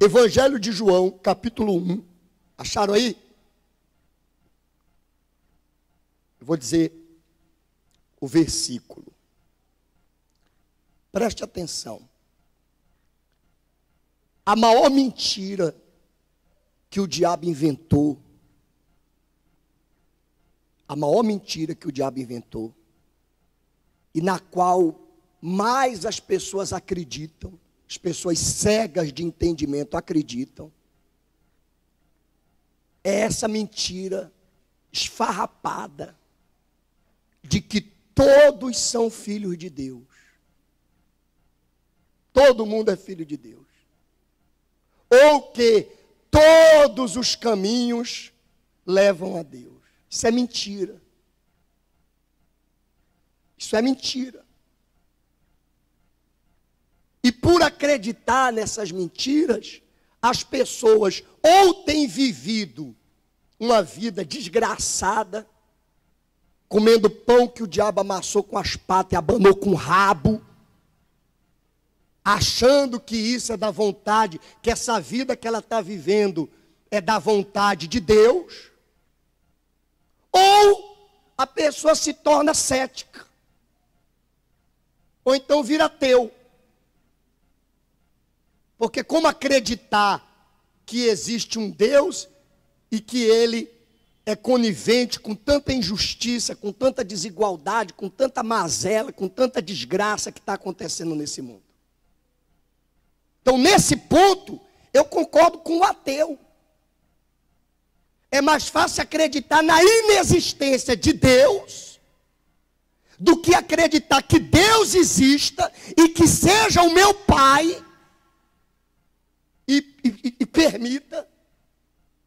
Evangelho de João, capítulo 1. Acharam aí? Eu vou dizer o versículo. Preste atenção. A maior mentira que o diabo inventou, a maior mentira que o diabo inventou, e na qual mais as pessoas acreditam, as pessoas cegas de entendimento acreditam, é essa mentira esfarrapada de que todos são filhos de Deus. Todo mundo é filho de Deus. Ou que todos os caminhos levam a Deus. Isso é mentira. Isso é mentira. E por acreditar nessas mentiras, as pessoas ou têm vivido uma vida desgraçada, comendo pão que o diabo amassou com as patas e abanou com o rabo, achando que isso é da vontade, que essa vida que ela está vivendo é da vontade de Deus, ou a pessoa se torna cética, ou então vira ateu. Porque como acreditar que existe um Deus e que Ele é conivente com tanta injustiça, com tanta desigualdade, com tanta mazela, com tanta desgraça que está acontecendo nesse mundo? Então, nesse ponto, eu concordo com o ateu. É mais fácil acreditar na inexistência de Deus do que acreditar que Deus exista e que seja o meu Pai e permita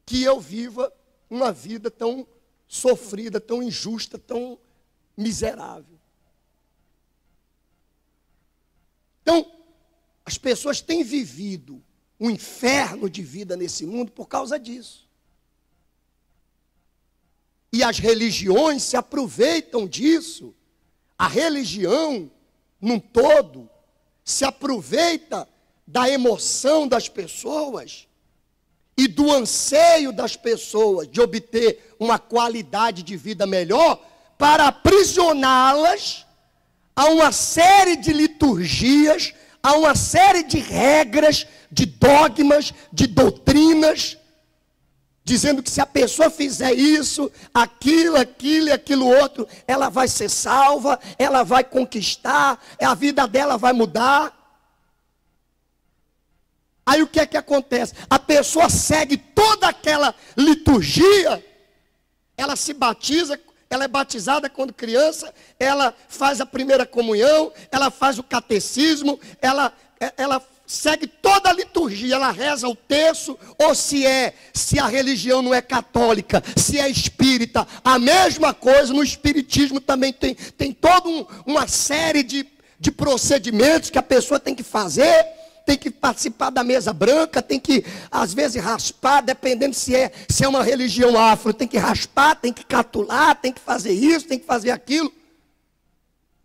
que eu viva uma vida tão sofrida, tão injusta, tão miserável. Então, as pessoas têm vivido um inferno de vida nesse mundo por causa disso. E as religiões se aproveitam disso. A religião, num todo, se aproveita da emoção das pessoas e do anseio das pessoas de obter uma qualidade de vida melhor para aprisioná-las a uma série de liturgias, a uma série de regras, de dogmas, de doutrinas, dizendo que se a pessoa fizer isso, aquilo e aquilo outro, ela vai ser salva, ela vai conquistar, a vida dela vai mudar. Aí o que é que acontece? A pessoa segue toda aquela liturgia, ela se batiza, ela é batizada quando criança, ela faz a primeira comunhão, ela faz o catecismo, ela segue toda a liturgia, ela reza o terço, ou se a religião não é católica, se é espírita, a mesma coisa. No espiritismo também tem toda uma série de procedimentos que a pessoa tem que fazer. Tem que participar da mesa branca, tem que, às vezes, raspar, dependendo se é uma religião afro, tem que raspar, tem que catular, tem que fazer isso, tem que fazer aquilo.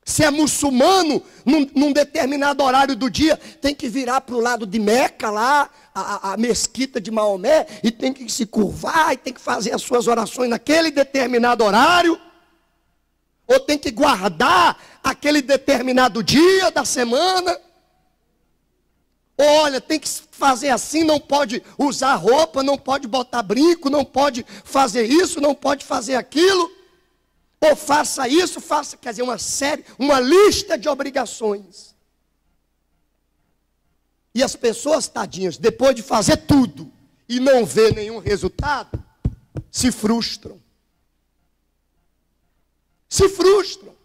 Se é muçulmano, num determinado horário do dia, tem que virar para o lado de Meca, lá, a mesquita de Maomé, e tem que se curvar, e tem que fazer as suas orações naquele determinado horário, ou tem que guardar aquele determinado dia da semana. Olha, tem que fazer assim, não pode usar roupa, não pode botar brinco, não pode fazer isso, não pode fazer aquilo. Ou faça isso, faça, quer dizer, uma lista de obrigações. E as pessoas, tadinhas, depois de fazer tudo e não ver nenhum resultado, se frustram. Se frustram.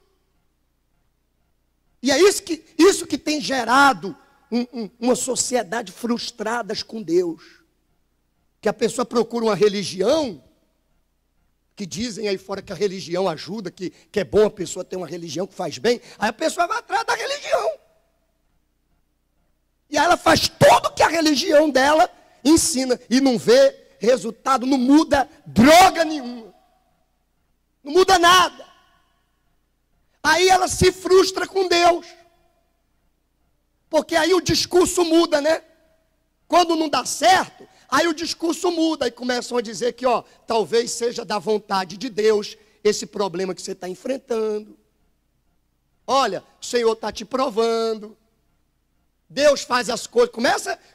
E é isso que tem gerado uma sociedade frustrada com Deus. Que a pessoa procura uma religião, que dizem aí fora que a religião ajuda, que é bom a pessoa ter uma religião que faz bem, aí a pessoa vai atrás da religião. E aí ela faz tudo que a religião dela ensina, e não vê resultado, não muda droga nenhuma. Não muda nada. Aí ela se frustra com Deus. Porque aí o discurso muda, né? Quando não dá certo, aí o discurso muda e começam a dizer que, talvez seja da vontade de Deus esse problema que você está enfrentando. Olha, o Senhor está te provando. Deus faz as coisas.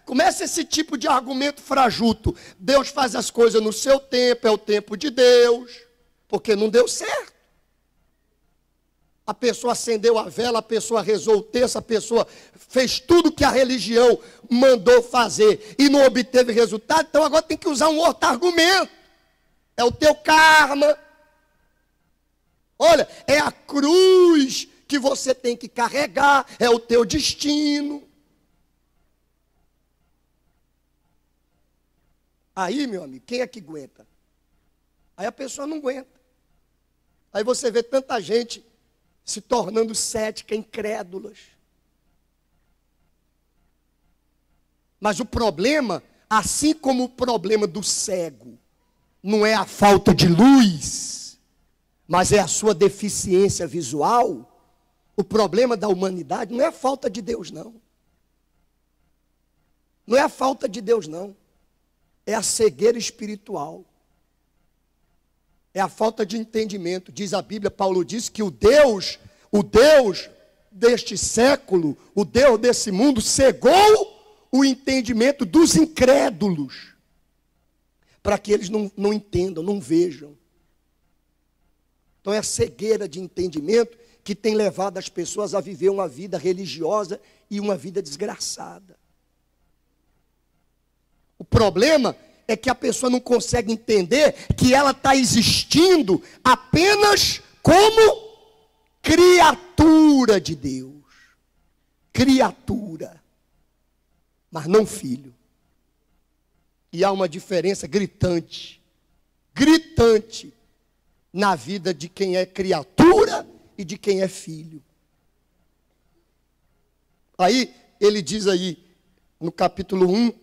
Começa esse tipo de argumento frajuto. Deus faz as coisas no seu tempo, é o tempo de Deus. Porque não deu certo. A pessoa acendeu a vela, a pessoa rezou o terço, a pessoa fez tudo que a religião mandou fazer e não obteve resultado, então agora tem que usar um outro argumento. É o teu karma. Olha, é a cruz que você tem que carregar, é o teu destino. Aí, meu amigo, quem é que aguenta? Aí a pessoa não aguenta. Aí você vê tanta gente se tornando cética, incrédulas. Mas o problema, assim como o problema do cego, não é a falta de luz, mas é a sua deficiência visual. O problema da humanidade não é a falta de Deus, não. Não é a falta de Deus, não. É a cegueira espiritual. É a falta de entendimento. Diz a Bíblia, Paulo diz que o Deus deste século, o Deus desse mundo, cegou o entendimento dos incrédulos, para que eles não entendam, não vejam. Então é a cegueira de entendimento que tem levado as pessoas a viver uma vida religiosa e uma vida desgraçada. O problema é que a pessoa não consegue entender que ela está existindo apenas como criatura de Deus. Criatura, mas não filho. E há uma diferença gritante, na vida de quem é criatura e de quem é filho. Aí, ele diz aí, no capítulo 1,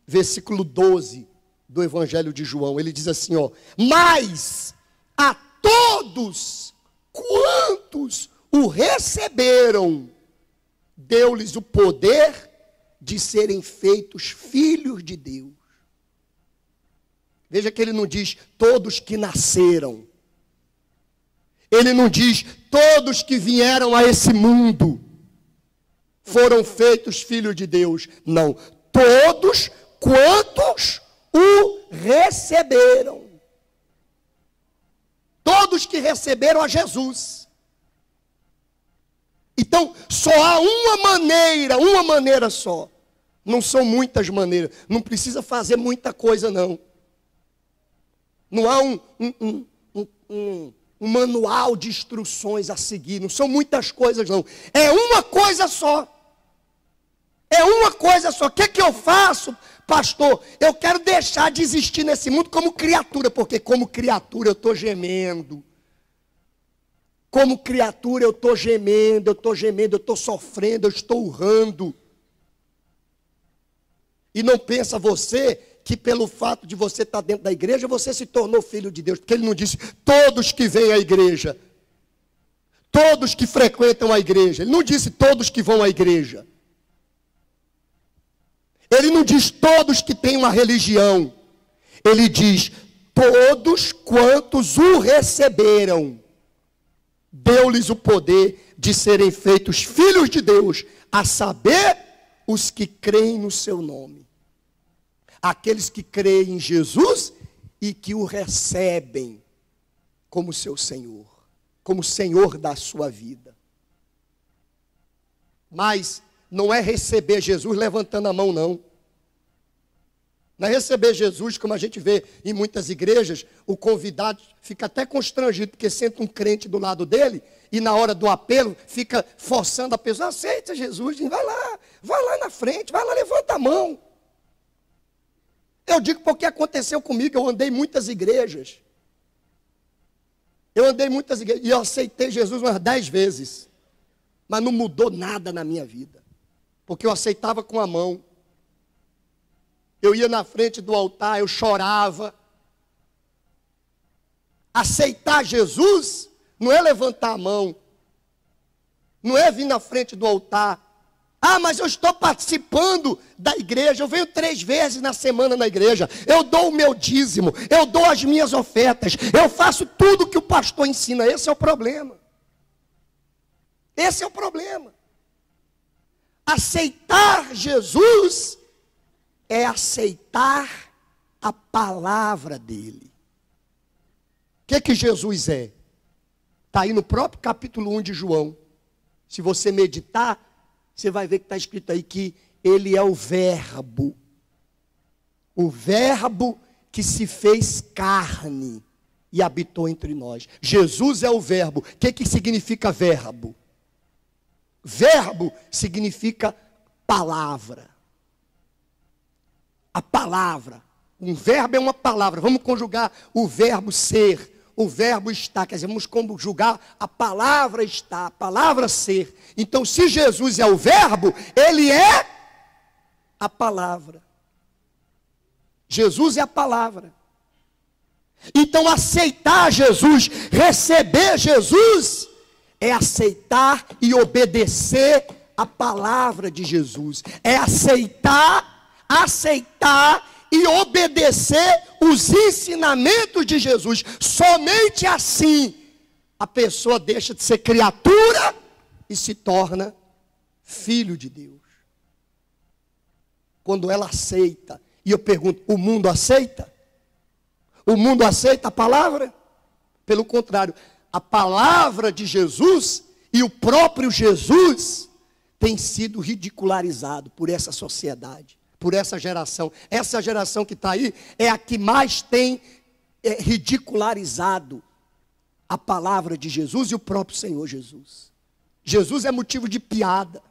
versículo 12, do Evangelho de João, ele diz assim, mas a todos quantos o receberam, deu-lhes o poder de serem feitos filhos de Deus. Veja que ele não diz todos que nasceram. Ele não diz todos que vieram a esse mundo foram feitos filhos de Deus. Não, todos quantos o receberam. Todos que receberam a Jesus. Então, só há uma maneira só. Não são muitas maneiras. Não precisa fazer muita coisa, não. Não há um manual de instruções a seguir. Não são muitas coisas, não. É uma coisa só. É uma coisa só. O que é que eu faço, pastor? Eu quero deixar de existir nesse mundo como criatura. Porque como criatura eu estou gemendo. Como criatura eu estou gemendo, eu estou sofrendo, eu estou urrando. E não pensa você que pelo fato de você estar dentro da igreja, você se tornou filho de Deus. Porque ele não disse todos que vêm à igreja. Todos que frequentam a igreja. Ele não disse todos que vão à igreja. Ele não diz todos que têm uma religião. Ele diz todos quantos o receberam. Deu-lhes o poder de serem feitos filhos de Deus, a saber, os que creem no seu nome. Aqueles que creem em Jesus e que o recebem como seu Senhor, como Senhor da sua vida. Mas não é receber Jesus levantando a mão, não. Não é receber Jesus, como a gente vê em muitas igrejas, o convidado fica até constrangido, porque senta um crente do lado dele, e na hora do apelo, fica forçando a pessoa, aceita Jesus, vai lá na frente, vai lá, levanta a mão. Eu digo porque aconteceu comigo, eu andei em muitas igrejas. E eu aceitei Jesus umas 10 vezes. Mas não mudou nada na minha vida. Porque eu aceitava com a mão. Eu ia na frente do altar, eu chorava. Aceitar Jesus não é levantar a mão. Não é vir na frente do altar. Ah, mas eu estou participando da igreja, eu venho 3 vezes na semana na igreja, eu dou o meu dízimo, eu dou as minhas ofertas, eu faço tudo que o pastor ensina. Esse é o problema. Esse é o problema. Aceitar Jesus é aceitar a palavra dele. O que Jesus é? Está aí no próprio capítulo 1 de João. Se você meditar, você vai ver que está escrito aí que ele é o verbo. O verbo que se fez carne e habitou entre nós. Jesus é o verbo. O que significa verbo? Verbo significa palavra. A palavra. Um verbo é uma palavra. Vamos conjugar o verbo ser. O verbo está, quer dizer, vamos conjugar a palavra está, a palavra ser. Então, se Jesus é o verbo, ele é a palavra. Jesus é a palavra. Então, aceitar Jesus, receber Jesus, é aceitar e obedecer a palavra de Jesus. É aceitar e obedecer os ensinamentos de Jesus. Somente assim a pessoa deixa de ser criatura e se torna filho de Deus. Quando ela aceita. E eu pergunto, o mundo aceita? O mundo aceita a palavra? Pelo contrário, a palavra de Jesus e o próprio Jesus tem sido ridicularizado por essa sociedade, por essa geração. Essa geração que está aí é a que mais tem ridicularizado a palavra de Jesus e o próprio Senhor Jesus. Jesus é motivo de piada.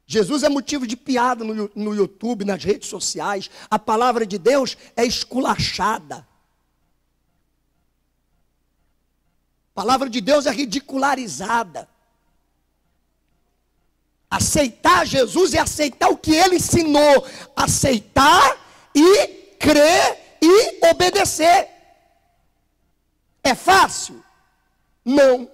Jesus é motivo de piada no YouTube, nas redes sociais. A palavra de Deus é esculachada. A palavra de Deus é ridicularizada. Aceitar Jesus é aceitar o que ele ensinou. Aceitar e crer e obedecer. É fácil? Não.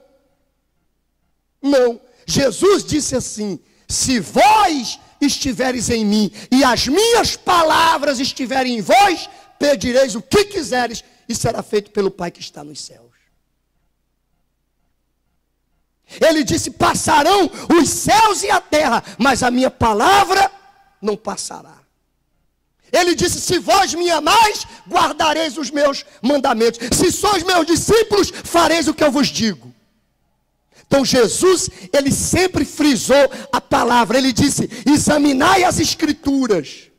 Não. Jesus disse assim: se vós estiveres em mim e as minhas palavras estiverem em vós, pedireis o que quiseres e será feito pelo Pai que está nos céus. Ele disse: passarão os céus e a terra, mas a minha palavra não passará. Ele disse: se vós me amais, guardareis os meus mandamentos. Se sois meus discípulos, fareis o que eu vos digo. Então Jesus, ele sempre frisou a palavra. Ele disse: examinai as escrituras.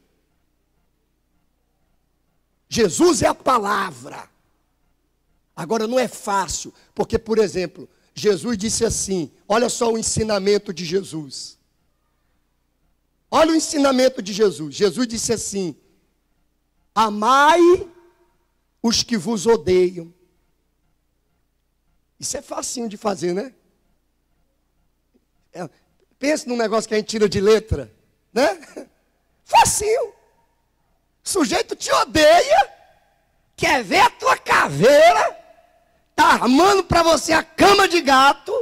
Jesus é a palavra. Agora não é fácil, porque, por exemplo, Jesus disse assim, olha só o ensinamento de Jesus. Olha o ensinamento de Jesus. Jesus disse assim: amai os que vos odeiam. Isso é facinho de fazer, né? Pense num negócio que a gente tira de letra, né? Facinho. O sujeito te odeia, quer ver a tua caveira, está armando para você a cama de gato,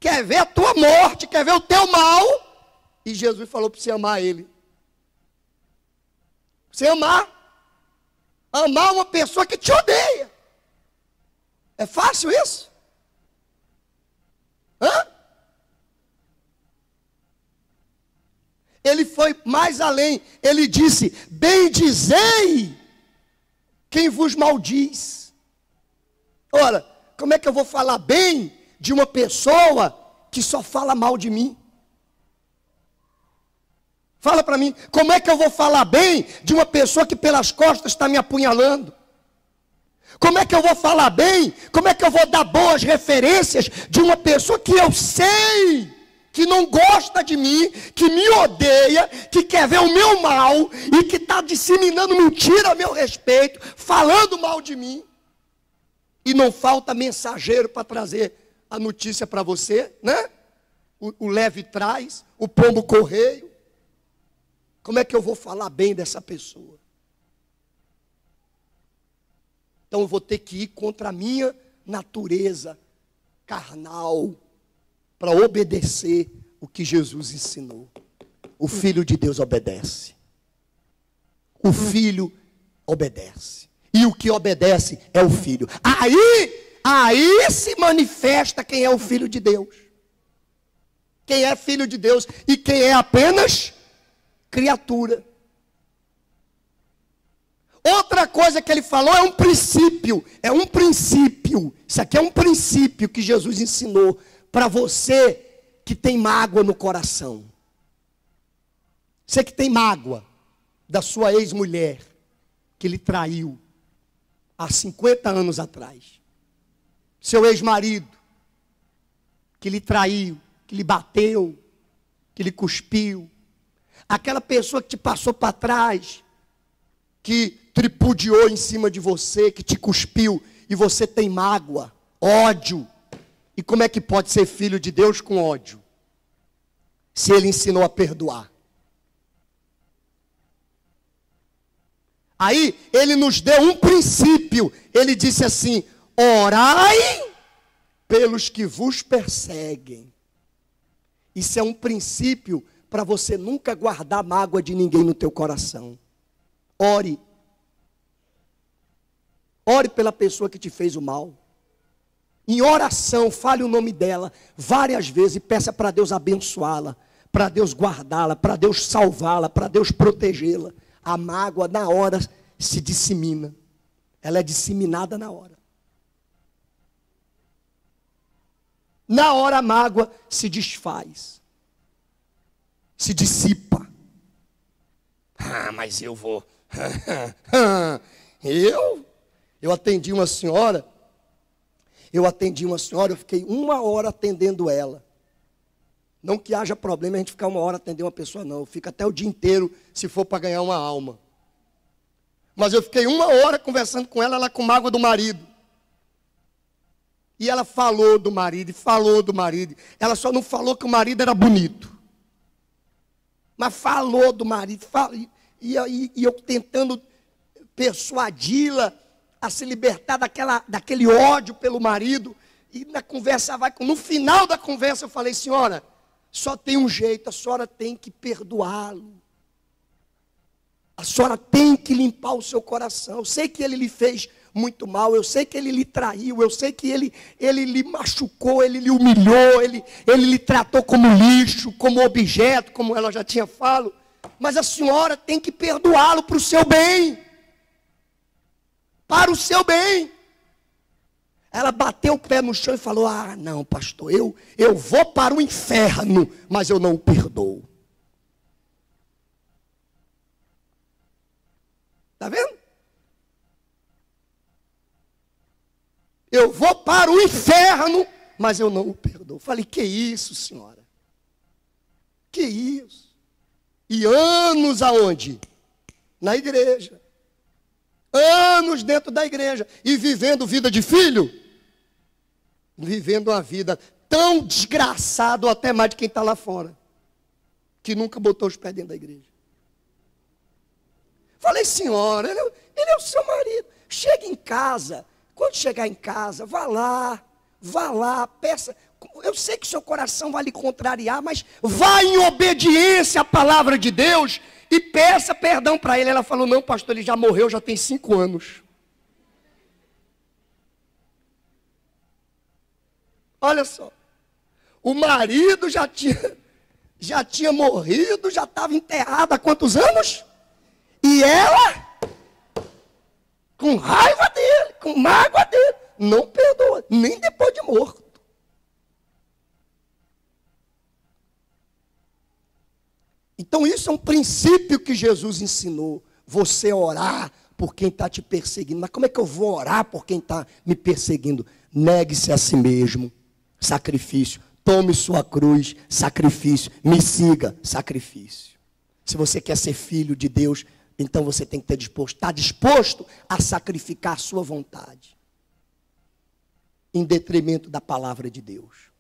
quer ver a tua morte, quer ver o teu mal, e Jesus falou para você amar ele. Você amar uma pessoa que te odeia. É fácil isso? Hã? Ele foi mais além, ele disse: bendizei quem vos maldiz. Ora, como é que eu vou falar bem de uma pessoa que só fala mal de mim? Fala para mim, como é que eu vou falar bem de uma pessoa que pelas costas está me apunhalando? Como é que eu vou falar bem? Como é que eu vou dar boas referências de uma pessoa que eu sei que não gosta de mim, que me odeia, que quer ver o meu mal e que está disseminando mentira a meu respeito, falando mal de mim? E não falta mensageiro para trazer a notícia para você, né? O leve traz, o pombo correio. Como é que eu vou falar bem dessa pessoa? Então eu vou ter que ir contra a minha natureza carnal para obedecer o que Jesus ensinou. O Filho de Deus obedece. O Filho obedece. E o que obedece é o Filho. Aí se manifesta quem é o Filho de Deus. Quem é filho de Deus e quem é apenas criatura. Outra coisa que ele falou é um princípio. É um princípio. Isso aqui é um princípio que Jesus ensinou para você que tem mágoa no coração. Você que tem mágoa da sua ex-mulher que lhe traiu há 50 anos atrás. Seu ex-marido que lhe traiu, que lhe bateu, que lhe cuspiu. Aquela pessoa que te passou para trás, que tripudiou em cima de você, que te cuspiu, e você tem mágoa, ódio. E como é que pode ser filho de Deus com ódio? Se ele ensinou a perdoar. Aí, ele nos deu um princípio. Ele disse assim: orai pelos que vos perseguem. Isso é um princípio para você nunca guardar mágoa de ninguém no teu coração. Ore. Ore pela pessoa que te fez o mal. Em oração, fale o nome dela várias vezes e peça para Deus abençoá-la, para Deus guardá-la, para Deus salvá-la, para Deus protegê-la. A mágoa na hora se dissemina. Ela é disseminada na hora. Na hora a mágoa se desfaz. Se dissipa. Mas eu vou. Eu atendi uma senhora. Eu fiquei 1 hora atendendo ela. Não que haja problema a gente ficar 1 hora atendendo uma pessoa, não. Eu fico até o dia inteiro, se for para ganhar uma alma. Mas eu fiquei 1 hora conversando com ela com mágoa do marido. E ela falou do marido, e falou do marido. Ela só não falou que o marido era bonito. Mas falou do marido. E eu tentando persuadi-la a se libertar daquele ódio pelo marido. E na conversa no final da conversa eu falei: senhora, só tem um jeito, a senhora tem que perdoá-lo. A senhora tem que limpar o seu coração. Eu sei que ele lhe fez muito mal, eu sei que ele lhe traiu, eu sei que ele lhe machucou, ele lhe humilhou, ele lhe tratou como lixo, como objeto, como ela já tinha falado. Mas a senhora tem que perdoá-lo para o seu bem. Para o seu bem. Ela bateu o pé no chão e falou: não, pastor, eu vou para o inferno, mas eu não o perdoo. Está vendo? Eu vou para o inferno, mas eu não o perdoo. Falei: que isso, senhora? Que isso? E anos aonde? Na igreja. Anos dentro da igreja. E vivendo vida de filho? Vivendo uma vida tão desgraçada, ou até mais de quem está lá fora, que nunca botou os pés dentro da igreja. Falei: senhora, ele é o seu marido. Chega em casa. Quando chegar em casa, vá lá, peça. Eu sei que seu coração vai lhe contrariar, mas vá em obediência à palavra de Deus e peça perdão para ele. Ela falou: não, pastor, ele já morreu, já tem 5 anos. Olha só, o marido já tinha morrido, já estava enterrado há quantos anos? E ela, com raiva dele, com mágoa dele, não perdoa, nem depois de morto. Então isso é um princípio que Jesus ensinou. Você orar por quem está te perseguindo. Mas como é que eu vou orar por quem está me perseguindo? Negue-se a si mesmo, sacrifício. Tome sua cruz, sacrifício. Me siga, sacrifício. Se você quer ser filho de Deus, então você tem que estar disposto a sacrificar a sua vontade, em detrimento da palavra de Deus.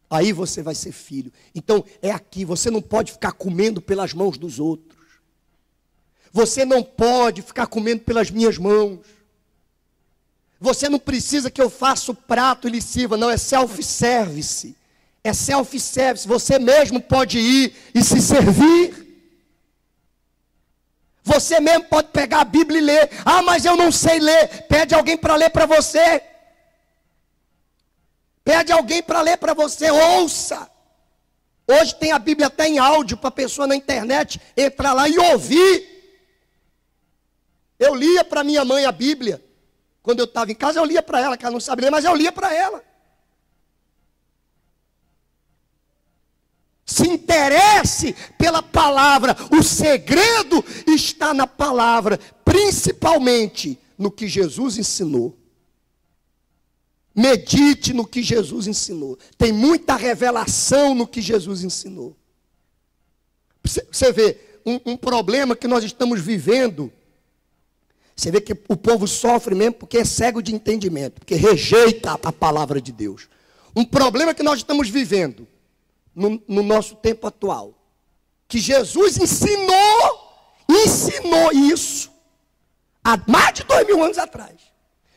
Aí você vai ser filho. Então é aqui, você não pode ficar comendo pelas mãos dos outros. Você não pode ficar comendo pelas minhas mãos. Você não precisa que eu faça o prato e lhe sirva, não, é self-service. é self-service. Você mesmo pode ir e se servir. Você mesmo pode pegar a Bíblia e ler. Ah, mas eu não sei ler. Pede alguém para ler para você. Pede alguém para ler para você. Ouça. Hoje tem a Bíblia até em áudio para a pessoa na internet entrar lá e ouvir. Eu lia para minha mãe a Bíblia. Quando eu estava em casa, eu lia para ela, que ela não sabe ler, mas eu lia para ela. Se interesse pela palavra. O segredo está na palavra, principalmente no que Jesus ensinou. Medite no que Jesus ensinou. Tem muita revelação no que Jesus ensinou. Você vê, um problema que nós estamos vivendo. Você vê que o povo sofre mesmo porque é cego de entendimento, porque rejeita a palavra de Deus. Um problema que nós estamos vivendo no nosso tempo atual, que Jesus ensinou isso há mais de 2000 anos atrás.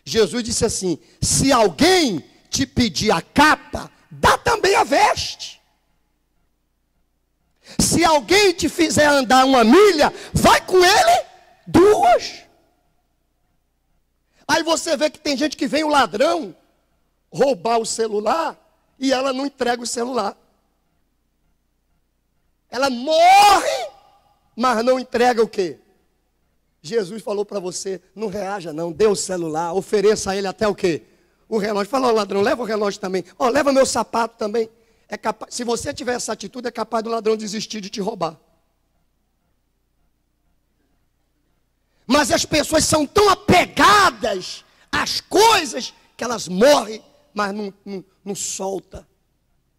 Jesus disse assim: se alguém te pedir a capa, dá também a veste. Se alguém te fizer andar 1 milha, vai com ele 2. Aí você vê que tem gente que vem o ladrão roubar o celular e ela não entrega o celular. Ela morre, mas não entrega o quê? Jesus falou para você, não reaja não, dê o celular, ofereça a ele até o quê? O relógio. Fala, ladrão, leva o relógio também. Leva meu sapato também. Se você tiver essa atitude, é capaz do ladrão desistir de te roubar. Mas as pessoas são tão apegadas às coisas que elas morrem, mas não solta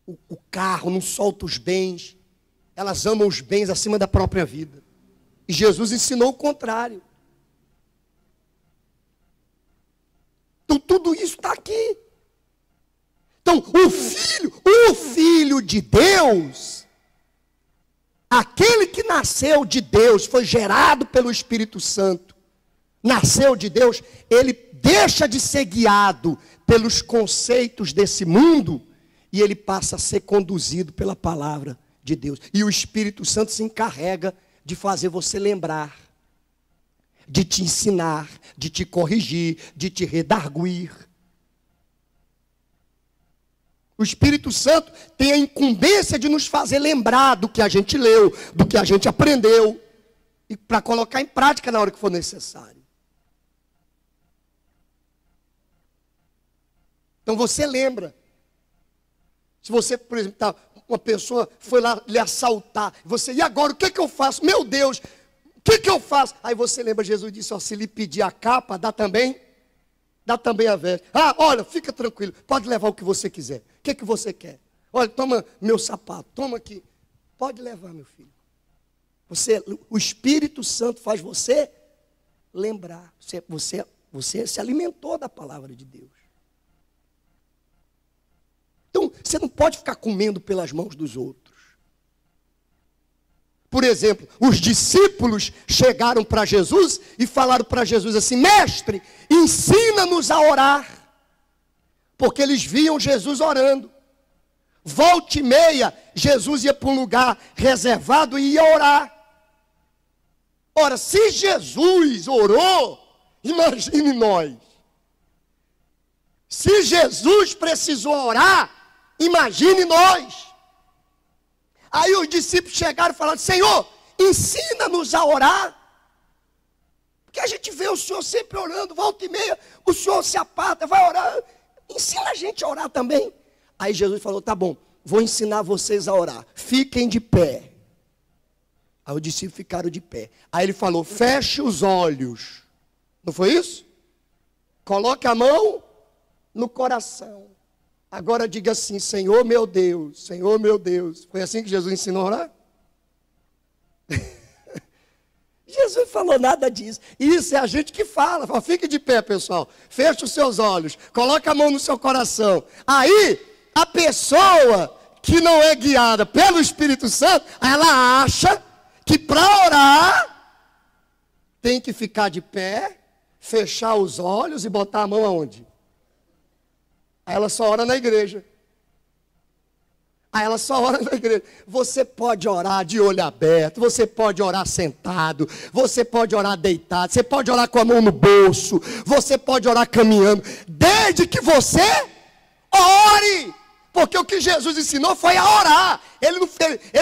o carro, não solta os bens. Elas amam os bens acima da própria vida. E Jesus ensinou o contrário. Então tudo isso está aqui. Então o Filho de Deus, aquele que nasceu de Deus, foi gerado pelo Espírito Santo, nasceu de Deus, ele deixa de ser guiado pelos conceitos desse mundo e ele passa a ser conduzido pela palavra de Deus. E o Espírito Santo se encarrega de fazer você lembrar, de te ensinar, de te corrigir, de te redarguir. O Espírito Santo tem a incumbência de nos fazer lembrar do que a gente leu, do que a gente aprendeu, e para colocar em prática na hora que for necessário. Então você lembra. Se você, por exemplo, uma pessoa foi lá lhe assaltar, você, e agora o que eu faço? Meu Deus, o que eu faço? Aí você lembra, Jesus disse, se lhe pedir a capa, dá também a veste. Olha, fica tranquilo, pode levar o que você quiser. O que você quer? Olha, toma meu sapato, toma aqui. Pode levar, meu filho. O Espírito Santo faz você lembrar. Você se alimentou da palavra de Deus. Então, você não pode ficar comendo pelas mãos dos outros. Por exemplo, os discípulos chegaram para Jesus e falaram para Jesus assim: mestre, ensina-nos a orar. Porque eles viam Jesus orando. Volta e meia, Jesus ia para um lugar reservado e ia orar. Ora, se Jesus orou, imagine nós. Se Jesus precisou orar, imagine nós. Aí os discípulos chegaram e falaram: Senhor, ensina-nos a orar. Porque a gente vê o Senhor sempre orando, volta e meia, o Senhor se aparta, vai orar. Ensina a gente a orar também. Aí Jesus falou: tá bom, vou ensinar vocês a orar. Fiquem de pé. Aí os discípulos ficaram de pé. Aí ele falou: feche os olhos. Não foi isso? Coloque a mão no coração. Agora diga assim: Senhor meu Deus, Senhor meu Deus. Foi assim que Jesus ensinou a orar? Jesus falou nada disso. Isso é a gente que fala. Fala: fique de pé, pessoal. Feche os seus olhos. Coloque a mão no seu coração. Aí, a pessoa que não é guiada pelo Espírito Santo, ela acha que para orar tem que ficar de pé, fechar os olhos e botar a mão aonde? Aí ela só ora na igreja. Aí ela só ora na igreja. Você pode orar de olho aberto, você pode orar sentado, você pode orar deitado, você pode orar com a mão no bolso, você pode orar caminhando, desde que você ore. Porque o que Jesus ensinou foi a orar. Ele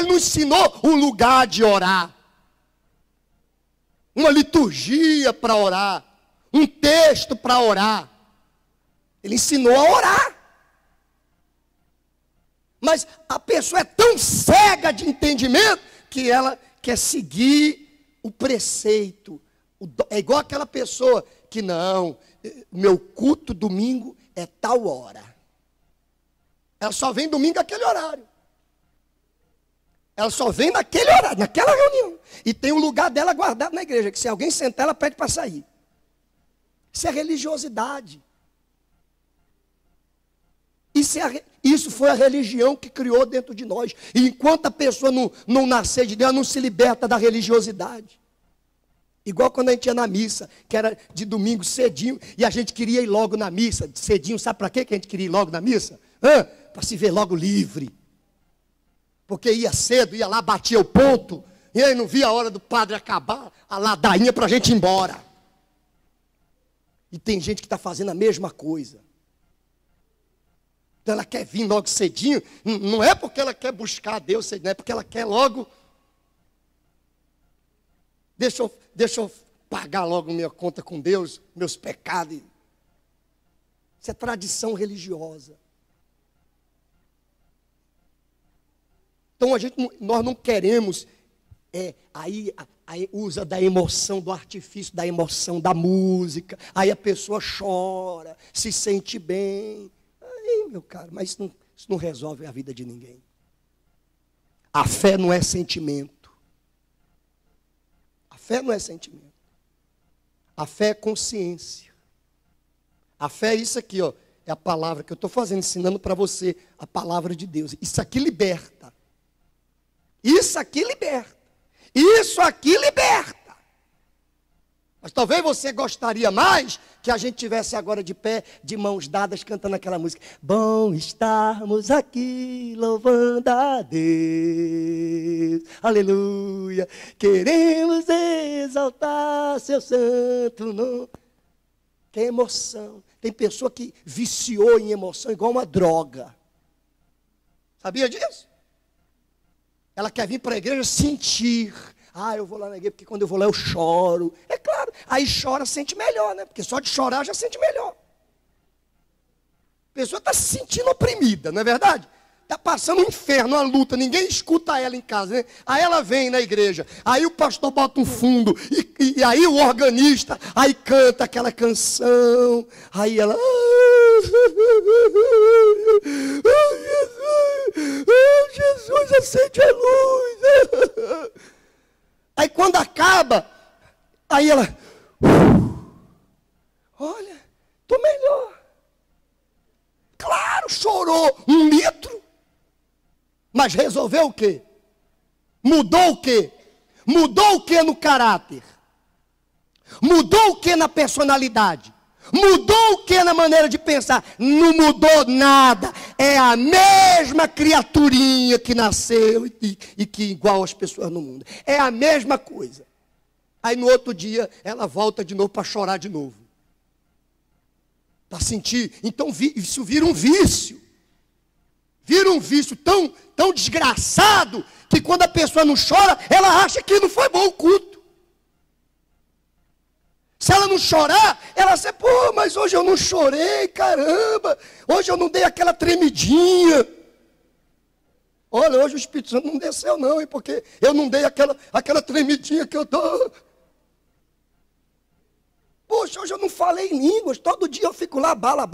não ensinou um lugar de orar, uma liturgia para orar, um texto para orar. Ele ensinou a orar. Mas a pessoa é tão cega de entendimento que ela quer seguir o preceito. É igual aquela pessoa que não, meu culto domingo é tal hora. Ela só vem domingo naquele horário. Ela só vem naquele horário, naquela reunião. E tem um lugar dela guardado na igreja, que se alguém sentar, ela pede para sair. Isso é religiosidade. Isso foi a religião que criou dentro de nós. E enquanto a pessoa não nascer de Deus, ela não se liberta da religiosidade. Igual quando a gente ia na missa, que era de domingo cedinho, e a gente queria ir logo na missa, cedinho, sabe para quê que a gente queria ir logo na missa? Para se ver logo livre. Porque ia cedo, ia lá, batia o ponto, e aí não via a hora do padre acabar a ladainha para a gente ir embora. E tem gente que está fazendo a mesma coisa. Então ela quer vir logo cedinho, não é porque ela quer buscar a Deus, não é porque ela quer logo, deixa eu pagar logo minha conta com Deus, meus pecados. Isso é tradição religiosa. Então nós não queremos, aí usa da emoção, do artifício, da emoção, da música, aí a pessoa chora, se sente bem. Meu caro, mas isso não resolve a vida de ninguém. A fé não é sentimento. A fé não é sentimento. A fé é consciência. A fé é isso aqui, ó. É a palavra que eu estou fazendo, ensinando para você a palavra de Deus. Isso aqui liberta. Isso aqui liberta. Isso aqui liberta. Mas talvez você gostaria mais que a gente tivesse agora de pé, de mãos dadas, cantando aquela música. Bom estarmos aqui, louvando a Deus. Aleluia. Queremos exaltar seu santo nome. Que emoção. Tem pessoa que viciou em emoção igual uma droga. Sabia disso? Ela quer vir para a igreja sentir. Eu vou lá na igreja porque quando eu vou lá eu choro. É claro, aí chora, sente melhor, né? Porque só de chorar já sente melhor. A pessoa está se sentindo oprimida, não é verdade? Está passando um inferno, uma luta, ninguém escuta ela em casa, né? Aí ela vem na igreja, aí o pastor bota um fundo, e aí o organista, aí canta aquela canção, aí ela... Jesus, acende a luz. Aí quando acaba, aí ela, olha, estou melhor. Claro, chorou 1 litro, mas resolveu o quê? Mudou o quê? Mudou o quê no caráter? Mudou o quê na personalidade? Mudou o que na maneira de pensar? Não mudou nada. É a mesma criaturinha que nasceu e que igual as pessoas no mundo. É a mesma coisa. Aí no outro dia ela volta de novo para chorar de novo. Para sentir. Então isso vira um vício. Vira um vício tão desgraçado que quando a pessoa não chora, ela acha que não foi bom o culto. Se ela não chorar, ela diz, mas hoje eu não chorei, caramba. Hoje eu não dei aquela tremidinha. Olha, hoje o Espírito Santo não desceu não, porque eu não dei aquela tremidinha que eu dou. Poxa, hoje eu não falei em línguas. Todo dia eu fico lá, bala,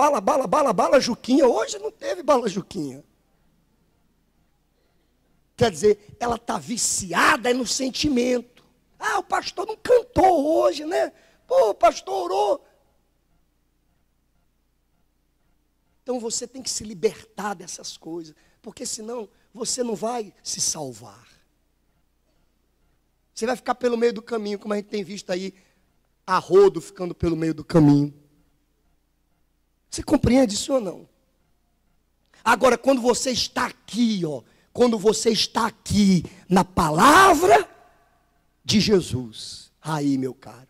Juquinha. Hoje não teve bala, Juquinha. Quer dizer, ela está viciada no sentimento. O pastor não cantou hoje, né? O pastor orou. Então você tem que se libertar dessas coisas, porque senão você não vai se salvar. Você vai ficar pelo meio do caminho, como a gente tem visto aí, a rodo ficando pelo meio do caminho. Você compreende isso ou não? Agora, quando você está aqui, quando você está aqui na palavra de Jesus, aí, meu caro,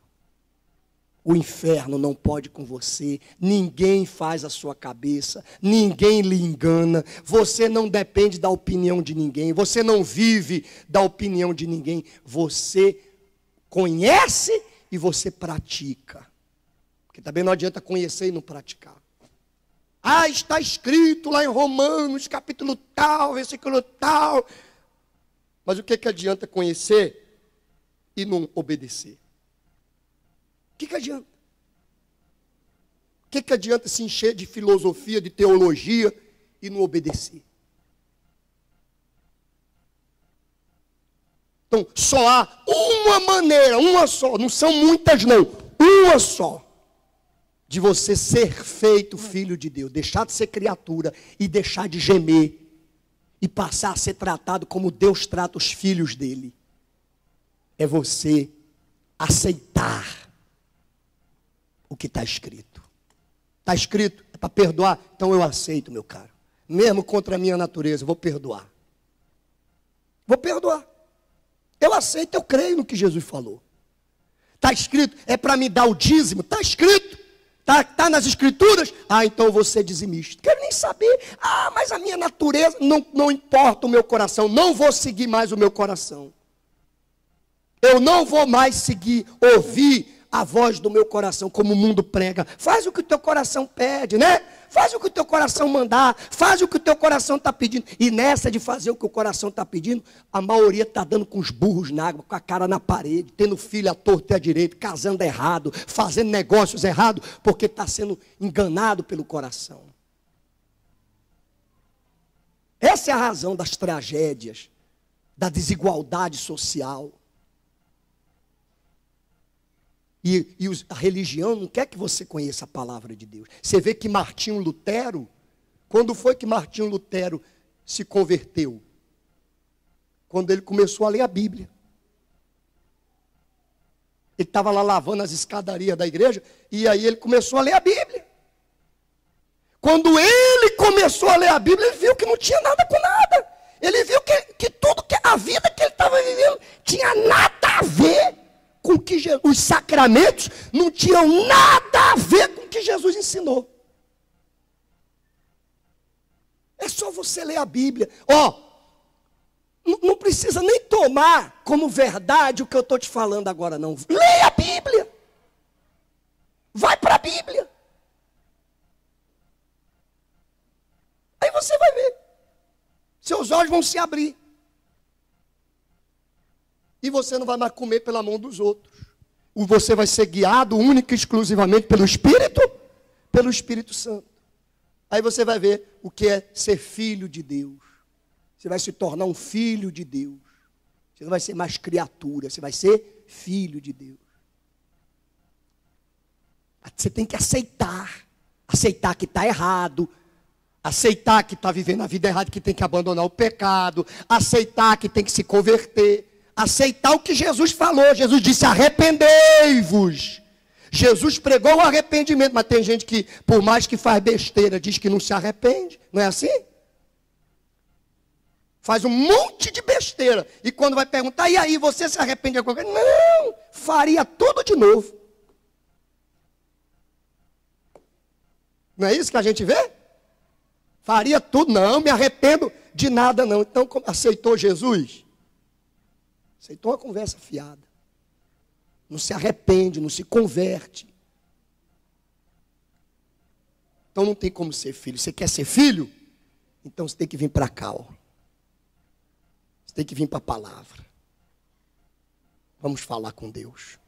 o inferno não pode com você, ninguém faz a sua cabeça, ninguém lhe engana, você não depende da opinião de ninguém, você não vive da opinião de ninguém, você conhece e você pratica. Porque também não adianta conhecer e não praticar. Está escrito lá em Romanos, capítulo tal, versículo tal. Mas o que adianta conhecer e não obedecer? O que adianta? O que adianta se encher de filosofia, de teologia e não obedecer? Então, só há uma maneira, uma só, não são muitas não, uma só, de você ser feito filho de Deus, deixar de ser criatura e deixar de gemer e passar a ser tratado como Deus trata os filhos dele. É você aceitar o que está escrito. Está escrito, é para perdoar, então eu aceito, meu caro. Mesmo contra a minha natureza, eu vou perdoar. Vou perdoar. Eu aceito, eu creio no que Jesus falou. Está escrito, é para me dar o dízimo, está escrito. Está nas escrituras? Então eu vou ser dizimista. Quero nem saber. Mas a minha natureza, não importa o meu coração. Não vou seguir mais o meu coração. Eu não vou mais ouvir a voz do meu coração, como o mundo prega. Faz o que o teu coração pede, né? Faz o que o teu coração mandar. Faz o que o teu coração está pedindo. E nessa de fazer o que o coração está pedindo, a maioria está dando com os burros na água, com a cara na parede, tendo filho à torta e à direita, casando errado, fazendo negócios errados, porque está sendo enganado pelo coração. Essa é a razão das tragédias, da desigualdade social. E a religião não quer que você conheça a palavra de Deus. Você vê que Martinho Lutero, quando foi que Martinho Lutero se converteu? Quando ele começou a ler a Bíblia. Ele estava lá lavando as escadarias da igreja, e aí ele começou a ler a Bíblia. Quando ele começou a ler a Bíblia, ele viu que não tinha nada com nada. Ele viu que tudo, que a vida que ele estava vivendo, tinha nada a ver com que os sacramentos não tinham nada a ver com o que Jesus ensinou. É só você ler a Bíblia. Não precisa nem tomar como verdade o que eu estou te falando agora, não. Leia a Bíblia. Vai para a Bíblia. Aí você vai ver. Seus olhos vão se abrir. E você não vai mais comer pela mão dos outros. Você vai ser guiado única e exclusivamente pelo Espírito Santo. Aí você vai ver o que é ser filho de Deus. Você vai se tornar um filho de Deus. Você não vai ser mais criatura, você vai ser filho de Deus. Você tem que aceitar que está errado, aceitar que está vivendo a vida errada, que tem que abandonar o pecado, aceitar que tem que se converter. Aceitar o que Jesus falou. Jesus disse: arrependei-vos. Jesus pregou o arrependimento, mas tem gente que, por mais que faz besteira, diz que não se arrepende. Não é assim? Faz um monte de besteira. E quando vai perguntar: e aí, você se arrepende de alguma coisa? Não, faria tudo de novo. Não é isso que a gente vê? Faria tudo, não, me arrependo de nada não. Então, aceitou Jesus? Aceitou uma conversa fiada. Não se arrepende, não se converte. Então não tem como ser filho. Você quer ser filho? Então você tem que vir para cá. Você tem que vir para a palavra. Vamos falar com Deus.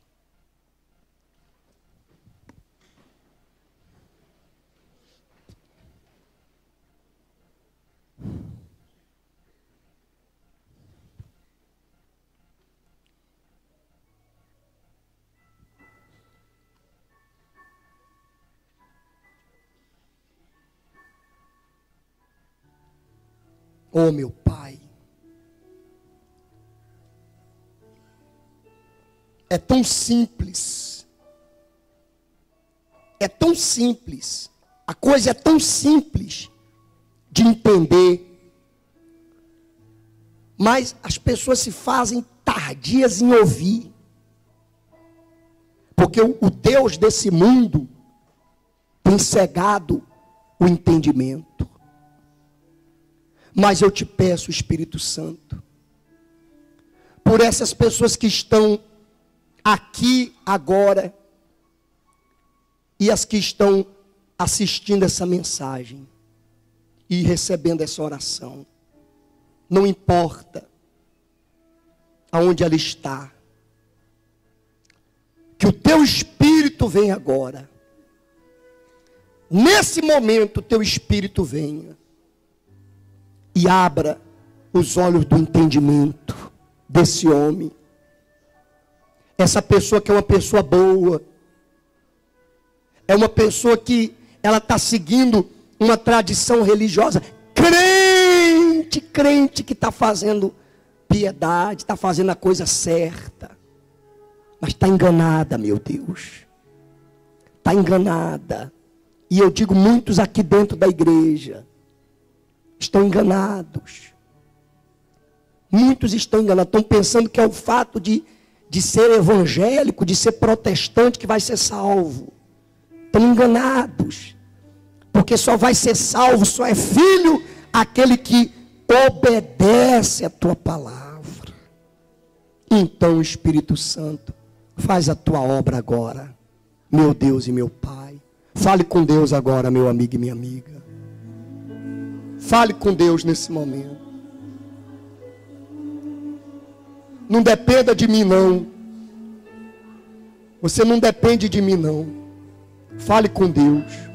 Oh, meu Pai, é tão simples, a coisa é tão simples, de entender. Mas as pessoas se fazem tardias em ouvir. Porque o Deus desse mundo tem cegado o entendimento. Mas eu te peço, Espírito Santo, por essas pessoas que estão aqui agora e as que estão assistindo essa mensagem e recebendo essa oração, não importa aonde ela está, que o teu Espírito venha agora, nesse momento o teu Espírito venha e abra os olhos do entendimento desse homem, essa pessoa que é uma pessoa boa, é uma pessoa que ela está seguindo uma tradição religiosa, crente que está fazendo piedade, está fazendo a coisa certa, mas está enganada, meu Deus, está enganada. E eu digo, muitos aqui dentro da igreja estão enganados. Muitos estão enganados, estão pensando que é o fato de ser evangélico, de ser protestante, que vai ser salvo. Estão enganados, porque só vai ser salvo, só é filho aquele que obedece a tua palavra. Então, Espírito Santo, faz a tua obra agora, meu Deus e meu Pai. Fale com Deus agora, meu amigo e minha amiga. Fale com Deus nesse momento. Não dependa de mim, não. Você não depende de mim, não. Fale com Deus.